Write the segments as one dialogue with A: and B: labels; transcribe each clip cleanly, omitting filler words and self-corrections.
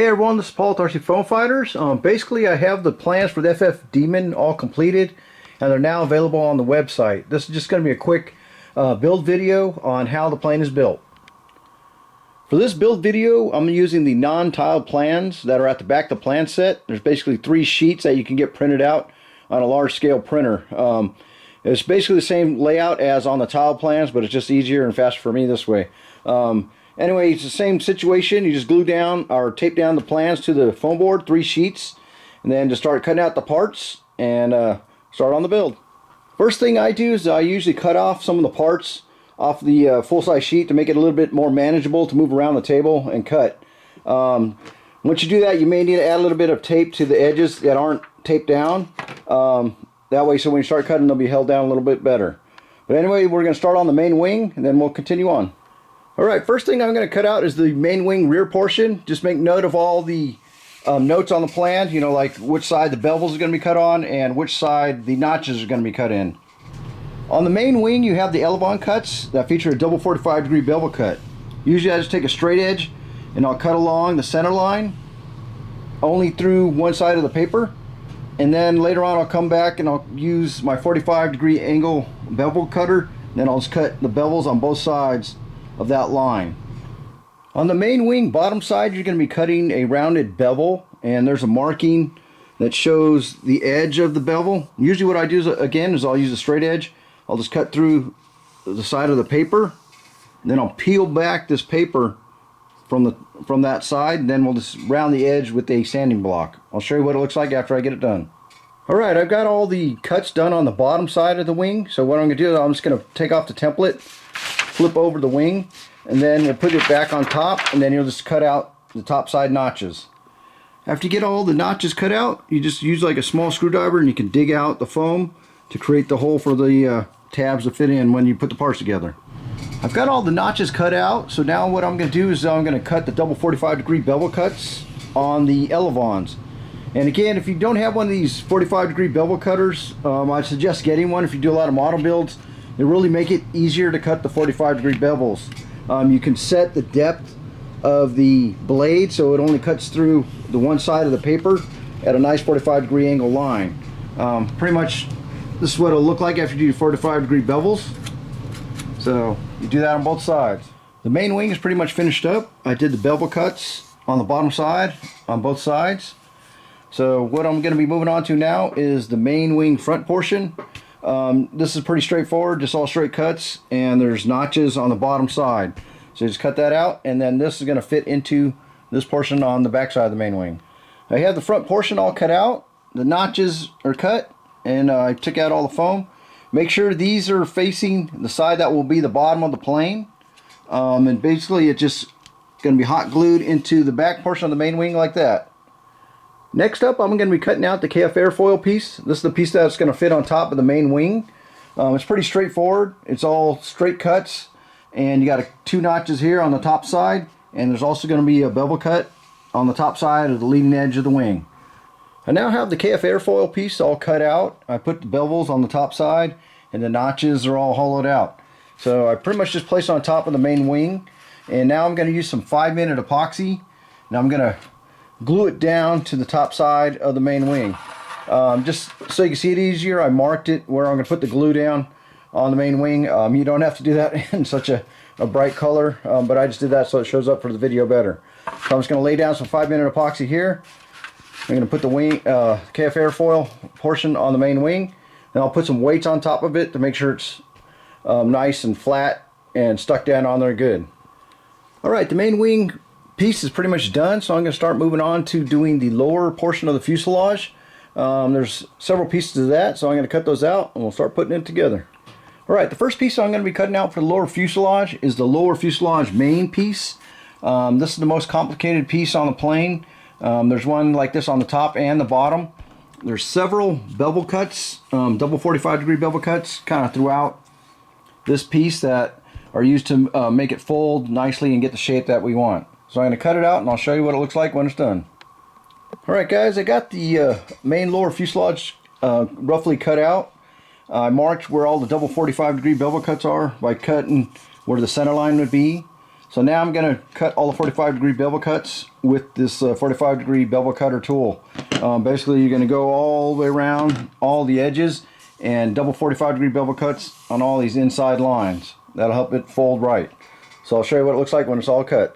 A: Hey everyone, this is Paul with rcFoamFighters. Basically, I have the plans for the FF Demon all completed, and they're now available on the website. This is just going to be a quick build video on how the plane is built. For this build video, I'm using the non-tiled plans that are at the back of the plan set. There's basically 3 sheets that you can get printed out on a large scale printer. It's basically the same layout as on the tiled plans, but it's just easier and faster for me this way. Anyway, it's the same situation. You just glue down or tape down the plans to the foam board, 3 sheets, and then just start cutting out the parts and start on the build. First thing I do is I usually cut off some of the parts off the full-size sheet to make it a little bit more manageable to move around the table and cut. Once you do that, you may need to add a little bit of tape to the edges that aren't taped down. That way, so when you start cutting, they'll be held down a little bit better. But anyway, we're going to start on the main wing, and then we'll continue on. Alright, first thing I'm going to cut out is the main wing rear portion. Just make note of all the notes on the plan, you know, like which side the bevels are going to be cut on and which side the notches are going to be cut in. On the main wing, you have the elevon cuts that feature a double 45-degree bevel cut. Usually I just take a straight edge and I'll cut along the center line only through one side of the paper, and then later on I'll come back and I'll use my 45-degree angle bevel cutter, and then I'll just cut the bevels on both sides of that line. On the main wing bottom side, you're going to be cutting a rounded bevel, and there's a marking that shows the edge of the bevel. Usually what I do is, again, is I'll use a straight edge. I'll just cut through the side of the paper, and then I'll peel back this paper from that side, and then we'll just round the edge with a sanding block. I'll show you what it looks like after I get it done. Alright, I've got all the cuts done on the bottom side of the wing, so what I'm going to do is I'm just going to take off the template, flip over the wing, and then we'll put it back on top, and then you'll just cut out the top side notches. After you get all the notches cut out, you just use like a small screwdriver and you can dig out the foam to create the hole for the tabs to fit in when you put the parts together. I've got all the notches cut out, so now what I'm going to do is I'm going to cut the double 45-degree bevel cuts on the elevons. And again, if you don't have one of these 45-degree bevel cutters, I suggest getting one if you do a lot of model builds. They really make it easier to cut the 45-degree bevels. You can set the depth of the blade so it only cuts through the one side of the paper at a nice 45-degree angle line. Pretty much this is what it'll look like after you do 45-degree bevels. So you do that on both sides. The main wing is pretty much finished up. I did the bevel cuts on the bottom side on both sides. So what I'm going to be moving on to now is the main wing front portion. This is pretty straightforward, just all straight cuts, and there's notches on the bottom side. So just cut that out, and then this is going to fit into this portion on the back side of the main wing. I have the front portion all cut out, the notches are cut, and I took out all the foam. Make sure these are facing the side that will be the bottom of the plane, and basically it's just going to be hot glued into the back portion of the main wing like that. Next up, I'm going to be cutting out the KF airfoil piece. This is the piece that's going to fit on top of the main wing. It's pretty straightforward. It's all straight cuts, and you got 2 notches here on the top side, and there's also going to be a bevel cut on the top side of the leading edge of the wing. I now have the KF airfoil piece all cut out. I put the bevels on the top side, and the notches are all hollowed out. So I pretty much just placed it on top of the main wing, and now I'm going to use some 5-minute epoxy, and I'm going to glue it down to the top side of the main wing. Just so you can see it easier, I marked it where I'm going to put the glue down on the main wing. You don't have to do that in such a bright color, but I just did that so it shows up for the video better. So I'm just going to lay down some 5-minute epoxy here. I'm going to put the wing, KF airfoil portion on the main wing. Then I'll put some weights on top of it to make sure it's nice and flat and stuck down on there good. Alright, the main wing piece is pretty much done, so I'm going to start moving on to doing the lower portion of the fuselage. There's several pieces of that, so I'm going to cut those out and we'll start putting it together. Alright, the first piece I'm going to be cutting out for the lower fuselage is the lower fuselage main piece. This is the most complicated piece on the plane. There's one like this on the top and the bottom. There's several bevel cuts, double 45-degree bevel cuts kind of throughout this piece that are used to make it fold nicely and get the shape that we want. So I'm going to cut it out and I'll show you what it looks like when it's done. Alright guys, I got the main lower fuselage roughly cut out. I marked where all the double 45-degree bevel cuts are by cutting where the center line would be. So now I'm going to cut all the 45-degree bevel cuts with this 45-degree bevel cutter tool. Basically, you're going to go all the way around all the edges and double 45-degree bevel cuts on all these inside lines. That'll help it fold right. So I'll show you what it looks like when it's all cut.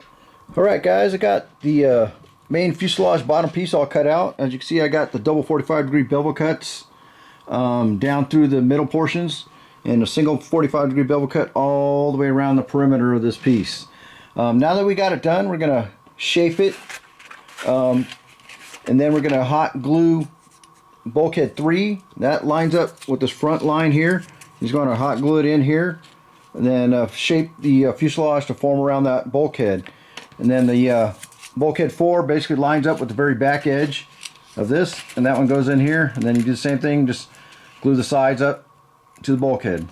A: Alright guys, I got the main fuselage bottom piece all cut out. As you can see, I got the double 45-degree bevel cuts down through the middle portions, and a single 45-degree bevel cut all the way around the perimeter of this piece. Now that we got it done, we're going to shape it, and then we're going to hot glue bulkhead 3. That lines up with this front line here. He's going to hot glue it in here, and then shape the fuselage to form around that bulkhead. And then the bulkhead 4 basically lines up with the very back edge of this, and that one goes in here, and then you do the same thing, just glue the sides up to the bulkhead.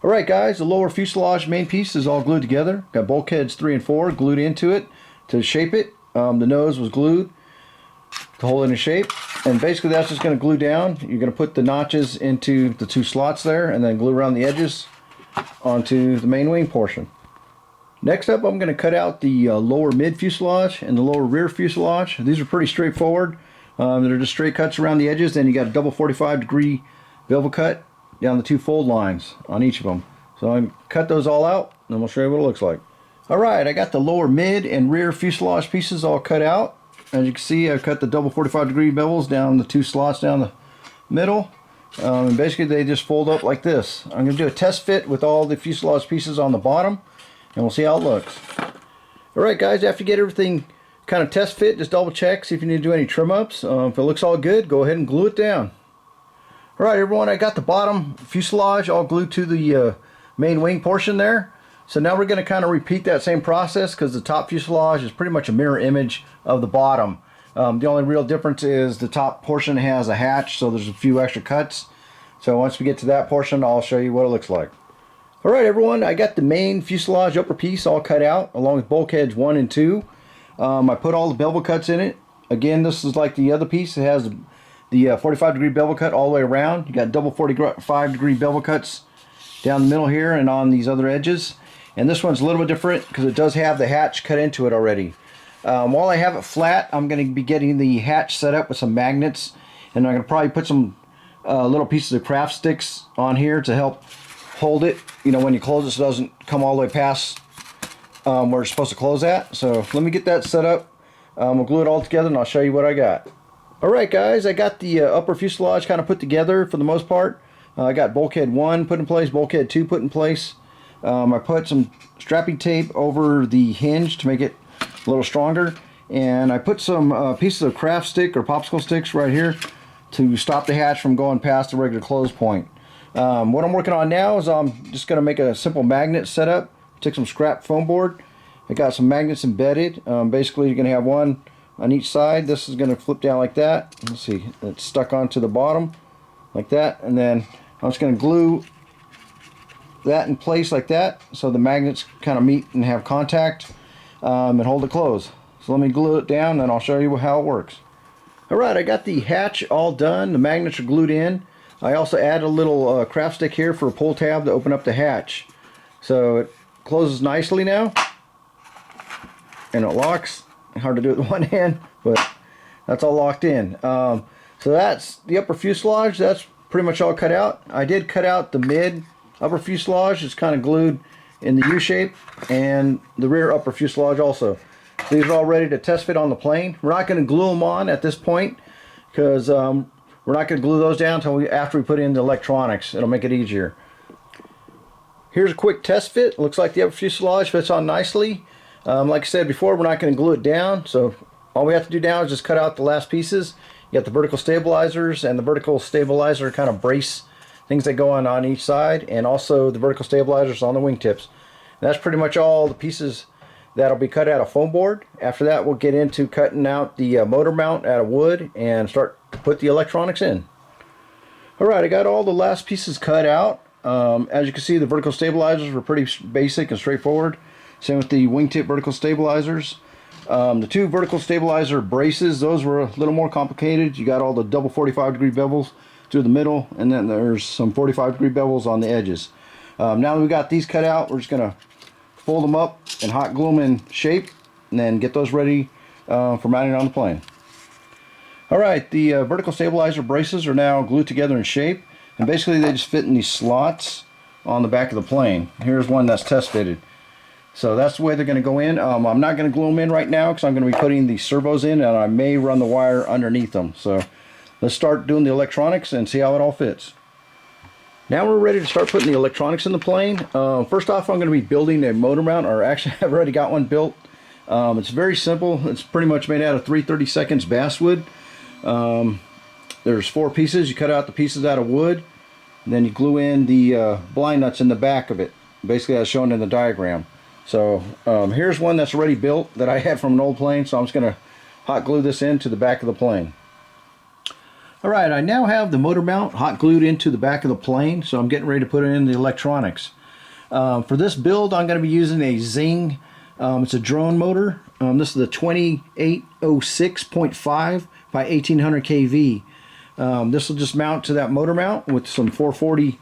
A: Alright guys, the lower fuselage main piece is all glued together. Got bulkheads 3 and 4 glued into it to shape it. The nose was glued to hold it in shape, and basically that's just going to glue down. You're going to put the notches into the 2 slots there, and then glue around the edges onto the main wing portion. Next up, I'm going to cut out the lower mid fuselage and the lower rear fuselage. These are pretty straightforward. They're just straight cuts around the edges. Then you got a double 45-degree bevel cut down the 2 fold lines on each of them. So I cut those all out, and we'll show you what it looks like. Alright, I got the lower mid and rear fuselage pieces all cut out. As you can see, I've cut the double 45-degree bevels down the 2 slots down the middle. And basically they just fold up like this. I'm going to do a test fit with all the fuselage pieces on the bottom, and we'll see how it looks. Alright guys, after you get everything kind of test fit, just double check, see if you need to do any trim ups. If it looks all good, go ahead and glue it down. Alright everyone, I got the bottom fuselage all glued to the main wing portion there. So now we're going to kind of repeat that same process, because the top fuselage is pretty much a mirror image of the bottom. The only real difference is the top portion has a hatch, so there's a few extra cuts. So once we get to that portion, I'll show you what it looks like. Alright everyone, I got the main fuselage upper piece all cut out along with bulkheads 1 and 2. I put all the bevel cuts in it. Again, this is like the other piece. It has the 45-degree bevel cut all the way around. You got double 45-degree bevel cuts down the middle here and on these other edges. And this one's a little bit different because it does have the hatch cut into it already. While I have it flat, I'm going to be getting the hatch set up with some magnets, and I'm going to probably put some little pieces of craft sticks on here to help hold it, you know, when you close it, so it doesn't come all the way past where it's supposed to close at. So let me get that set up. We'll glue it all together, and I'll show you what I got. Alright guys, I got the upper fuselage kind of put together for the most part. I got bulkhead 1 put in place, bulkhead 2 put in place. I put some strapping tape over the hinge to make it a little stronger, and I put some pieces of craft stick or popsicle sticks right here to stop the hatch from going past the regular close point. What I'm working on now is I'm just going to make a simple magnet setup. Took some scrap foam board. I got some magnets embedded. Basically you're going to have one on each side. This is going to flip down like that. Let's see, it's stuck onto the bottom like that, and then I'm just going to glue that in place like that so the magnets kind of meet and have contact and hold it closed. So let me glue it down and I'll show you how it works. Alright, I got the hatch all done. The magnets are glued in. I also added a little craft stick here for a pull tab to open up the hatch. So it closes nicely now, and it locks. Hard to do it with one hand, but that's all locked in. So that's the upper fuselage. That's pretty much all cut out. I did cut out the mid upper fuselage. It's kind of glued in the U shape, and the rear upper fuselage also. These are all ready to test fit on the plane. We're not going to glue them on at this point because we're not going to glue those down until after we put in the electronics. It'll make it easier. Here's a quick test fit. Looks like the upper fuselage fits on nicely. Like I said before, we're not going to glue it down, so all we have to do now is just cut out the last pieces. You got the vertical stabilizers and the vertical stabilizer kind of brace things that go on each side, and also the vertical stabilizers on the wingtips. And that's pretty much all the pieces that'll be cut out of foam board. After that, we'll get into cutting out the motor mount out of wood and start to put the electronics in. Alright, I got all the last pieces cut out. As you can see, the vertical stabilizers were pretty basic and straightforward. Same with the wingtip vertical stabilizers. The 2 vertical stabilizer braces, those were a little more complicated. You got all the double 45-degree bevels through the middle, and then there's some 45-degree bevels on the edges. Now that we got these cut out, we're just going to fold them up and hot glue them in shape, and then get those ready for mounting on the plane. Alright, the vertical stabilizer braces are now glued together in shape, and basically they just fit in these slots on the back of the plane. Here's one that's test fitted. So that's the way they're going to go in. I'm not going to glue them in right now because I'm going to be putting the servos in, and I may run the wire underneath them. So let's start doing the electronics and see how it all fits. Now we're ready to start putting the electronics in the plane. First off, I'm going to be building a motor mount, or actually I've already got one built. It's very simple. It's pretty much made out of 3/32 basswood. There's 4 pieces. You cut out the pieces out of wood, and then you glue in the blind nuts in the back of it, basically as shown in the diagram. So here's one that's already built that I had from an old plane, so I'm just going to hot glue this into the back of the plane. Alright, I now have the motor mount hot glued into the back of the plane, so I'm getting ready to put it in the electronics. For this build, I'm going to be using a Zing. It's a drone motor. This is the 2806.5 by 1800 kV. This will just mount to that motor mount with some 440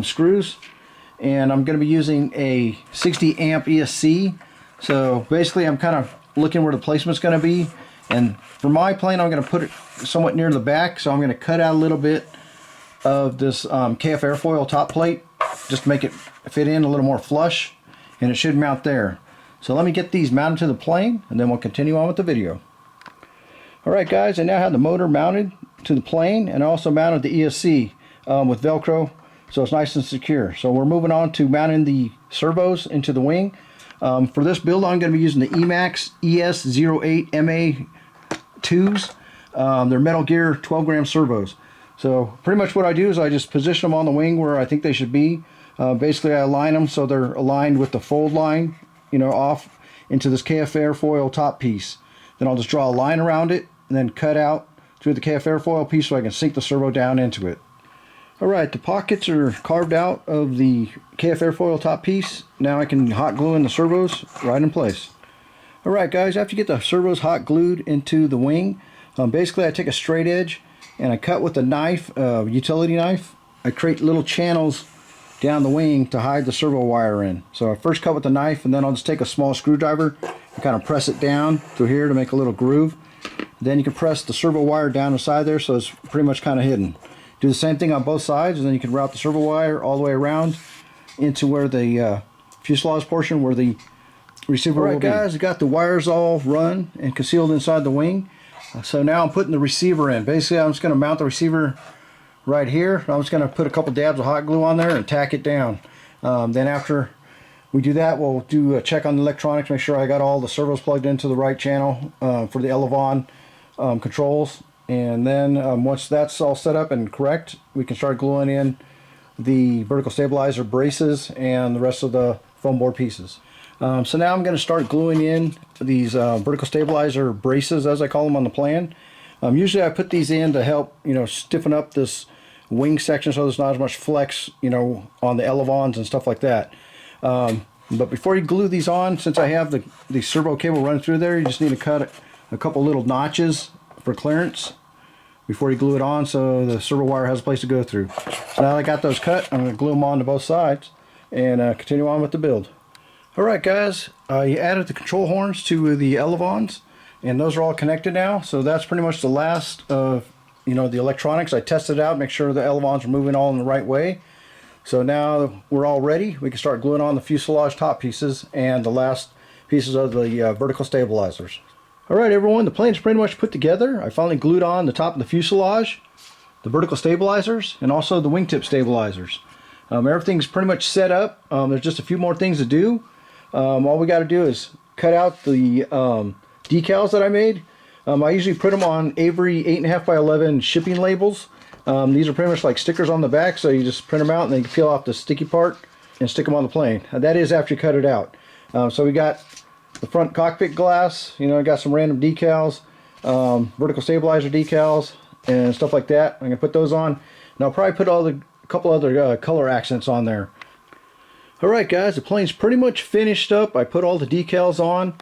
A: screws. And I'm going to be using a 60 amp ESC. So basically I'm kind of looking where the placement's going to be. And for my plane, I'm going to put it somewhat near the back. So I'm going to cut out a little bit of this KF airfoil top plate, just to make it fit in a little more flush. And it should mount there. So let me get these mounted to the plane, and then we'll continue on with the video. Alright guys, I now have the motor mounted to the plane, and I also mounted the ESC with Velcro, so it's nice and secure. So we're moving on to mounting the servos into the wing. For this build, I'm going to be using the Emax ES08MA2s. They're Metal Gear 12-gram servos. So pretty much what I do is I just position them on the wing where I think they should be. Basically I align them so they're aligned with the fold line, off into this KF airfoil top piece. Then I'll just draw a line around it and then cut out through the KF airfoil piece so I can sink the servo down into it. Alright, the pockets are carved out of the KF airfoil top piece. Now I can hot glue in the servos right in place. Alright guys, after you get the servos hot glued into the wing, basically I take a straight edge and I cut with a knife, utility knife. I create little channels down the wing to hide the servo wire in. So I first cut with the knife, and then I'll just take a small screwdriver and kind of press it down through here to make a little groove. Then you can press the servo wire down the side there, so it's pretty much kind of hidden. Do the same thing on both sides, and then you can route the servo wire all the way around into where the fuselage portion, where the receiver will be. Alright guys, I got the wires all run and concealed inside the wing. So now I'm putting the receiver in. Basically I'm just going to mount the receiver right here. I'm just going to put a couple dabs of hot glue on there and tack it down. Then after we do that, we'll do a check on the electronics, make sure I got all the servos plugged into the right channel for the Elevon controls. And then once that's all set up and correct, we can start gluing in the vertical stabilizer braces and the rest of the foam board pieces. So now I'm going to start gluing in these vertical stabilizer braces, as I call them on the plan. Usually I put these in to help, stiffen up this wing section so there's not as much flex, on the elevons and stuff like that. But before you glue these on, since I have the servo cable running through there, you just need to cut a couple little notches for clearance before you glue it on so the servo wire has a place to go through. So now I got those cut, I'm going to glue them on to both sides and continue on with the build. Alright guys, you added the control horns to the elevons, and those are all connected now. So that's pretty much the last of the electronics. I tested it out, make sure the elevons are moving all in the right way. So now we're all ready. We can start gluing on the fuselage top pieces and the last pieces of the vertical stabilizers. Alright everyone, the plane's pretty much put together. I finally glued on the top of the fuselage, the vertical stabilizers, and also the wingtip stabilizers. Everything's pretty much set up. There's just a few more things to do. All we got to do is cut out the decals that I made. I usually put them on Avery 8.5 by 11 shipping labels. These are pretty much like stickers on the back, so you just print them out and then you can peel off the sticky part and stick them on the plane. That is after you cut it out. So we got the front cockpit glass, I got some random decals, vertical stabilizer decals and stuff like that. I'm going to put those on, and I'll probably put a couple other color accents on there. Alright guys, the plane's pretty much finished up. I put all the decals on.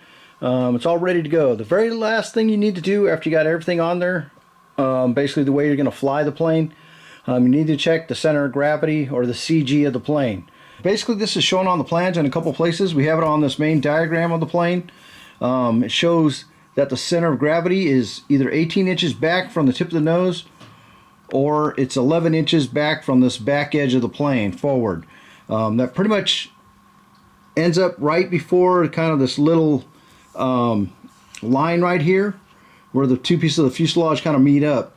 A: It's all ready to go. The very last thing you need to do after you got everything on there, basically the way you're going to fly the plane, you need to check the center of gravity, or the CG of the plane. Basically, this is shown on the plans in a couple places. We have it on this main diagram of the plane. It shows that the center of gravity is either 18 inches back from the tip of the nose, or it's 11 inches back from this back edge of the plane forward. That pretty much ends up right before kind of this little line right here where the two pieces of the fuselage kind of meet up.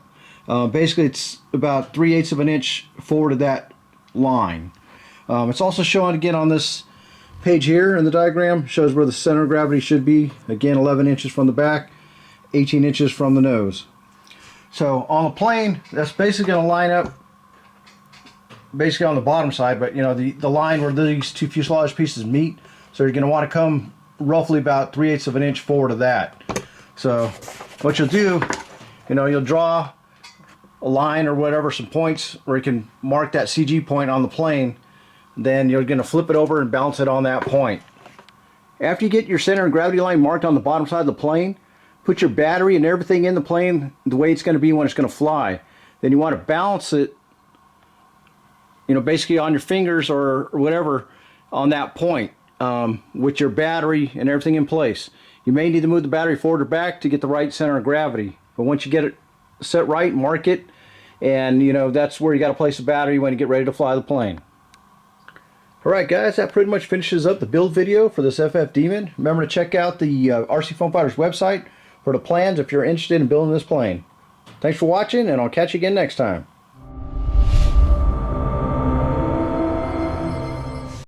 A: Basically, it's about 3/8 of an inch forward of that line. It's also shown again on this page here in the diagram, shows where the center of gravity should be. Again, 11 inches from the back, 18 inches from the nose. So on the plane, that's basically going to line up basically on the bottom side, but you know, the line where these two fuselage pieces meet. So you're going to want to come roughly about 3/8 of an inch forward of that. So what you'll do, you know, you'll draw a line or whatever, some points where you can mark that CG point on the plane. Then you're going to flip it over and balance it on that point. After you get your center of gravity line marked on the bottom side of the plane, put your battery and everything in the plane the way it's going to be when it's going to fly. Then you want to balance it, you know, basically on your fingers or whatever on that point, with your battery and everything in place. You may need to move the battery forward or back to get the right center of gravity. But once you get it set right, mark it, and you know, that's where you got to place the battery when you get ready to fly the plane. Alright guys, that pretty much finishes up the build video for this FF Demon. Remember to check out the rcFoamFighters website for the plans if you're interested in building this plane. Thanks for watching, and I'll catch you again next time.